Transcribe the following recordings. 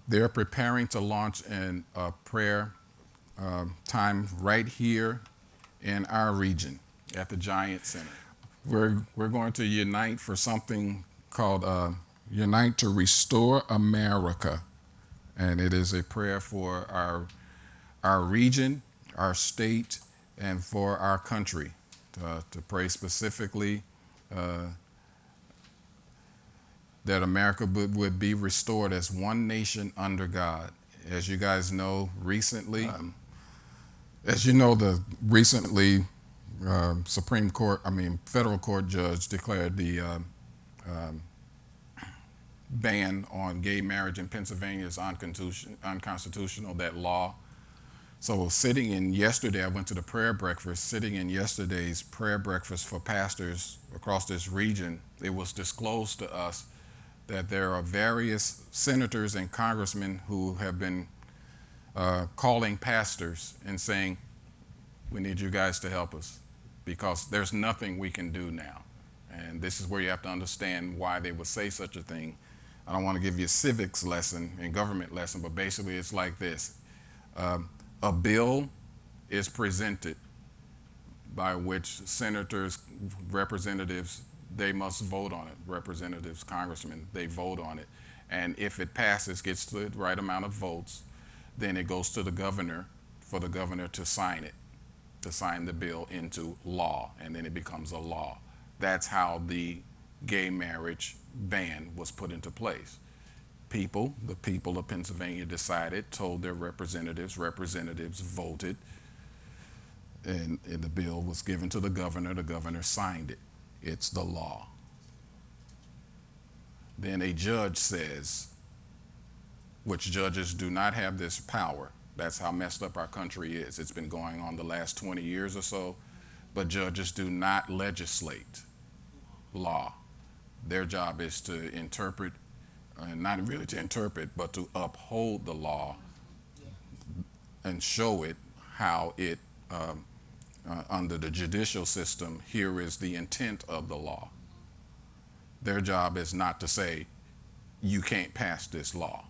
They're preparing to launch a prayer time right here in our region at the Giant Center. We're going to unite for something called Unite to Restore America. And it is a prayer for our region, our state, and for our country to pray specifically that America would be restored as one nation under God. As you guys know, recently, the recently Supreme Court, federal court judge declared the ban on gay marriage in Pennsylvania is unconstitutional, that law. So yesterday, I went to the prayer breakfast, sitting in yesterday's prayer breakfast for pastors across this region, it was disclosed to us that there are various senators and congressmen who have been calling pastors and saying, we need you guys to help us because there's nothing we can do now. And this is where you have to understand why they would say such a thing. I don't want to give you a civics lesson and government lesson, but basically it's like this. A bill is presented by which senators, representatives, they must vote on it. Representatives, congressmen, they vote on it. And if it passes, gets the right amount of votes, then it goes to the governor for the governor to sign it, to sign the bill into law, and then it becomes a law. That's how the gay marriage ban was put into place. The people of Pennsylvania decided, told their representatives voted, and the bill was given to the governor signed it. It's the law. Then a judge says, which judges do not have this power. That's how messed up our country is. It's been going on the last 20 years or so, but judges do not legislate law. Their job is to interpret, not really to interpret, but to uphold the law and show it how it, under the judicial system, here is the intent of the law. Their job is not to say, you can't pass this law.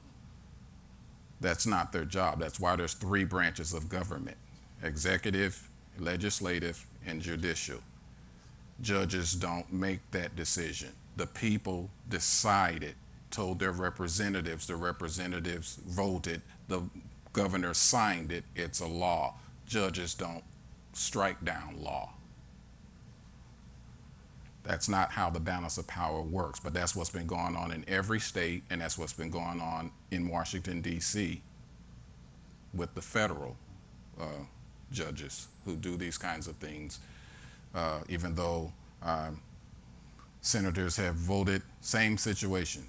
That's not their job. That's why there's three branches of government: executive, legislative, and judicial. Judges don't make that decision. The people decided, told their representatives, the representatives voted, the governor signed it, it's a law. Judges don't strike down law. That's not how the balance of power works, but that's what's been going on in every state, and that's what's been going on in Washington, D.C. with the federal judges who do these kinds of things, even though senators have voted, same situation.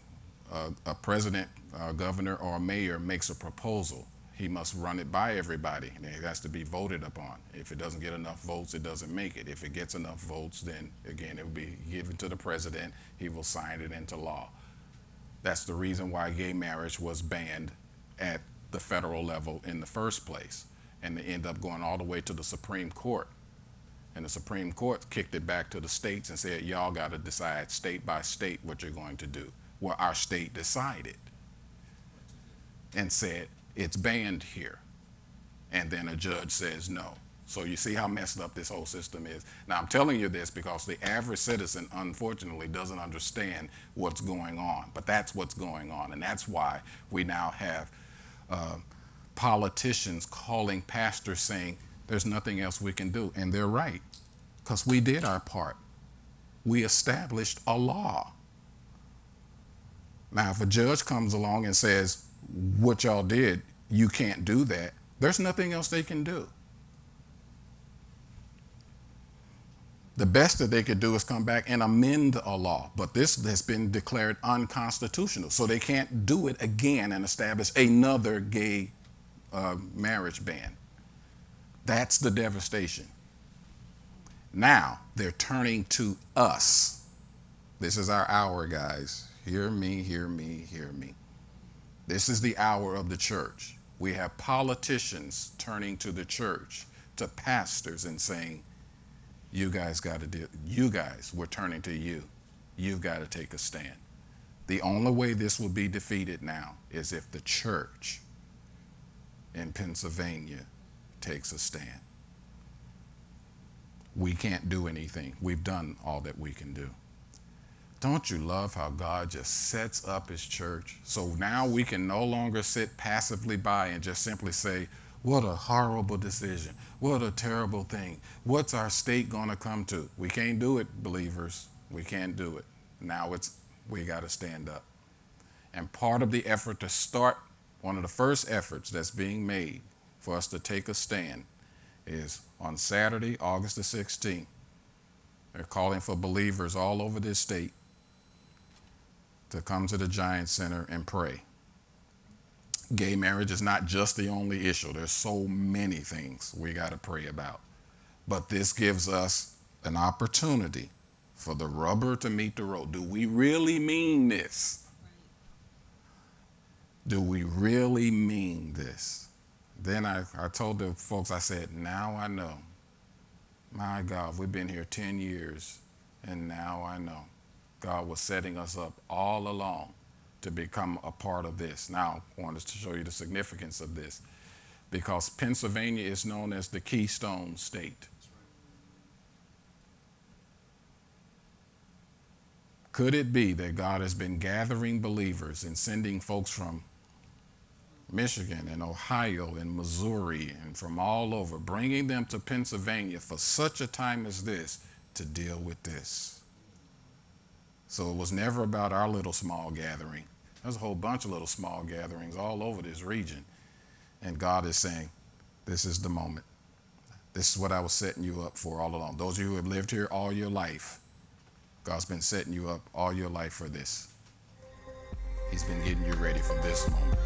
A president, a governor, or a mayor makes a proposal. He must run it by everybody, and it has to be voted upon. If it doesn't get enough votes, it doesn't make it. If it gets enough votes, then again, it will be given to the president. He will sign it into law. That's the reason why gay marriage was banned at the federal level in the first place. And they end up going all the way to the Supreme Court. And the Supreme Court kicked it back to the states and said, y'all got to decide state by state what you're going to do. Well, our state decided and said, it's banned here. And then a judge says no. So you see how messed up this whole system is. Now, I'm telling you this because the average citizen, unfortunately, doesn't understand what's going on. But that's what's going on. And that's why we now have politicians calling pastors saying, there's nothing else we can do. And they're right, because we did our part. We established a law. Now, if a judge comes along and says, what y'all did, you can't do that, there's nothing else they can do. The best that they could do is come back and amend a law, but this has been declared unconstitutional, so they can't do it again and establish another gay marriage ban. That's the devastation. Now they're turning to us. This is our hour, guys. Hear me, hear me, hear me. This is the hour of the church. We have politicians turning to the church, to pastors, and saying, you guys got to do, you guys, we're turning to you. You've got to take a stand. The only way this will be defeated now is if the church in Pennsylvania takes a stand. We can't do anything. We've done all that we can do. Don't you love how God just sets up his church? So now we can no longer sit passively by and just simply say, what a horrible decision. What a terrible thing. What's our state going to come to? We can't do it, believers. We can't do it. Now we got to stand up. And part of the effort to start, one of the first efforts that's being made for us to take a stand is on Saturday, August the 16th. They're calling for believers all over this state to come to the Giant Center and pray. Gay marriage is not just the only issue. There's so many things we got to pray about. But this gives us an opportunity for the rubber to meet the road. Do we really mean this? Do we really mean this? Then I told the folks, I said, now I know. My God, we've been here 10 years, and now I know. God was setting us up all along to become a part of this. Now, I wanted to show you the significance of this, because Pennsylvania is known as the Keystone State. Could it be that God has been gathering believers and sending folks from Michigan and Ohio and Missouri and from all over, bringing them to Pennsylvania for such a time as this to deal with this? So it was never about our little small gathering. There's a whole bunch of little small gatherings all over this region. And God is saying, this is the moment. This is what I was setting you up for all along. Those of you who have lived here all your life, God's been setting you up all your life for this. He's been getting you ready for this moment.